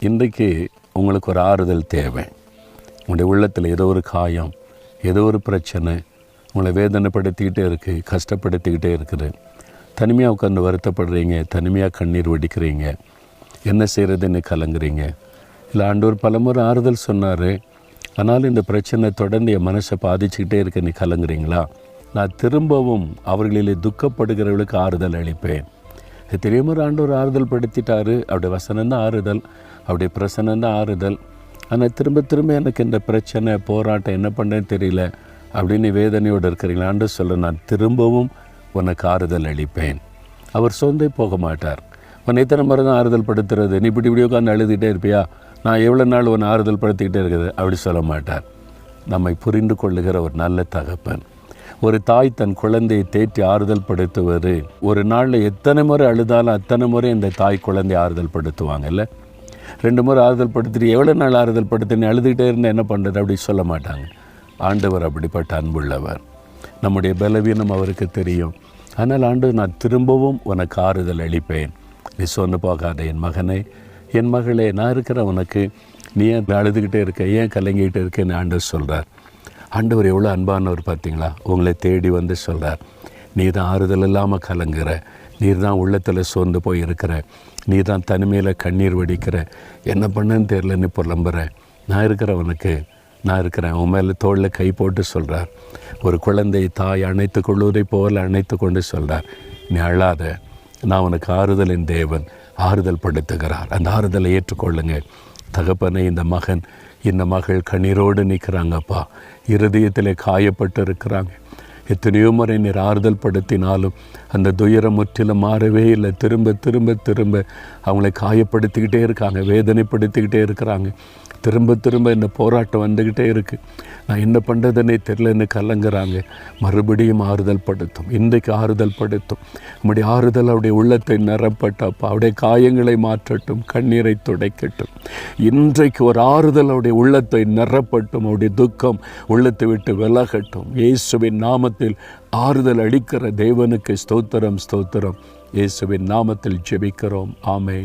இன்றைக்கு உங்களுக்கு ஒரு ஆறுதல் தேவை. உங்களுடைய உள்ளத்தில் ஏதோ ஒரு காயம், ஏதோ ஒரு பிரச்சனை உங்களை வேதனைப்படுத்திக்கிட்டே இருக்குது, கஷ்டப்படுத்திக்கிட்டே இருக்குது. தனிமையாக உட்காந்து வருத்தப்படுறீங்க, தனிமையாக கண்ணீர் வடிக்கிறீங்க, என்ன செய்கிறதுன்னு கலங்குறீங்க. இல்லை ஆண்டவர் பலமுறை ஆறுதல் சொன்னார், ஆனாலும் இந்த பிரச்சனை தொடர்ந்து என் மனசை பாதிச்சுக்கிட்டே இருக்க நீ கலங்குறீங்களா? நான் திரும்பவும் அவர்களிலே துக்கப்படுகிறவர்களுக்கு ஆறுதல் அளிப்பேன். தெரியாம ஆண்டவர் ஆறுதல் படுத்திட்டாரு. அவருடைய வசனம் தான் ஆறுதல், அவருடைய பிரசனம் தான் ஆறுதல். ஆனால் திரும்ப திரும்ப எனக்கு இந்த பிரச்சனை போராட்டம் என்ன பண்ணேன்னு தெரியல அப்படின்னு வேதனையோடு இருக்கிறீங்களா? ஆண்டவர் சொல்ல, நான் திரும்பவும் உனக்கு ஆறுதல் அளிப்பேன். அவர் சொந்தே போக மாட்டார். உன்னை எத்தனை முறை தான் ஆறுதல் படுத்துறது? நீ இப்படி உட்காந்து அழுதுகிட்டே இருப்பியா? நான் எவ்வளோ நாள் உன்னை ஆறுதல் படுத்திக்கிட்டே இருக்குது அப்படி சொல்ல மாட்டார். நம்மை புரிந்து கொள்ளுகிற ஒரு நல்ல தகப்பன். ஒரு தாய் தன் குழந்தையை தேற்றி ஆறுதல் படுத்துவது, ஒரு நாளில் எத்தனை முறை அழுதாலும் அத்தனை முறை இந்த தாய் குழந்தை ஆறுதல் படுத்துவாங்கல்ல. 2 முறை ஆறுதல் படுத்திட்டு எவ்வளோ நாள் ஆறுதல் படுத்துன்னு அழுதுகிட்டே இருந்தால் என்ன பண்ணுறது அப்படி சொல்ல மாட்டாங்க. ஆண்டவர் அப்படிப்பட்ட அன்புள்ளவர். நம்முடைய பலவீனம் அவருக்கு தெரியும். ஆனால் ஆண்டவர், நான் திரும்பவும் உனக்கு ஆறுதல் அளிப்பேன். நீ சொன்னு போகாத என் மகனே, என் மகளே, நான் இருக்கிற உனக்கு, நீ ஏன் அழுதுகிட்டே இருக்க, ஏன் கலங்கிக்கிட்டே இருக்கேன்னு ஆண்டவர் சொல்கிறார். ஆண்டவர் எவ்வளோ அன்பானவர் பார்த்தீங்களா? உங்களை தேடி வந்து சொல்கிறார், நீ தான் ஆறுதல் இல்லாமல் கலங்குற, நீர் தான் உள்ளத்தில் சோர்ந்து போய் இருக்கிற, நீ தான் தனிமையில் கண்ணீர் வடிக்கிற, என்ன பண்ணன்னு தெரியலன்னு புலம்புற, நான் இருக்கிறவனுக்கு நான் இருக்கிறேன். உன் மேலே தோளில் கை போட்டு சொல்கிறார். ஒரு குழந்தை தாய் அணைத்து கொள்வதை போல் அணைத்து கொண்டு சொல்கிறார், நீ அழாத, நான் உனக்கு ஆறுதலின் தேவன், ஆறுதல் படுத்துகிறார். அந்த ஆறுதலை ஏற்றுக்கொள்ளுங்க. தகப்பனை, இந்த மகன் இந்த மகள் கண்ணீரோடு நிற்கிறாங்கப்பா, இருதயத்தில் காயப்பட்டு இருக்கிறாங்க. எத்தனையோ முறை நீர் ஆறுதல் படுத்தினாலும் அந்த துயரம் முற்றிலும் மாறவே இல்லை. திரும்ப திரும்ப திரும்ப அவங்களை காயப்படுத்திக்கிட்டே இருக்காங்க, வேதனைப்படுத்திக்கிட்டே இருக்கிறாங்க. திரும்ப திரும்ப இந்த போராட்டம் வந்துக்கிட்டே இருக்குது. நான் என்ன பண்ணுறதுன்னே தெரியலன்னு கலங்குறாங்க. மறுபடியும் ஆறுதல் படுத்தும். இன்றைக்கு ஆறுதல் படுத்தும். நம்முடைய ஆறுதல் அவருடைய உள்ளத்தை நிரப்பட்டப்பா, அவருடைய காயங்களை மாற்றட்டும், கண்ணீரை துடைக்கட்டும். இன்றைக்கு ஒரு ஆறுதல் அவருடைய உள்ளத்தை நிரப்பட்டும். அவருடைய துக்கம் உள்ளத்தை விட்டு விலகட்டும். இயேசுவின் நாமத்தில் ஆறுதல் அளிக்கிற தேவனுக்கு ஸ்தோத்திரம், ஸ்தோத்திரம். இயேசுவின் நாமத்தில் ஜெபிக்கிறோம். ஆமென்.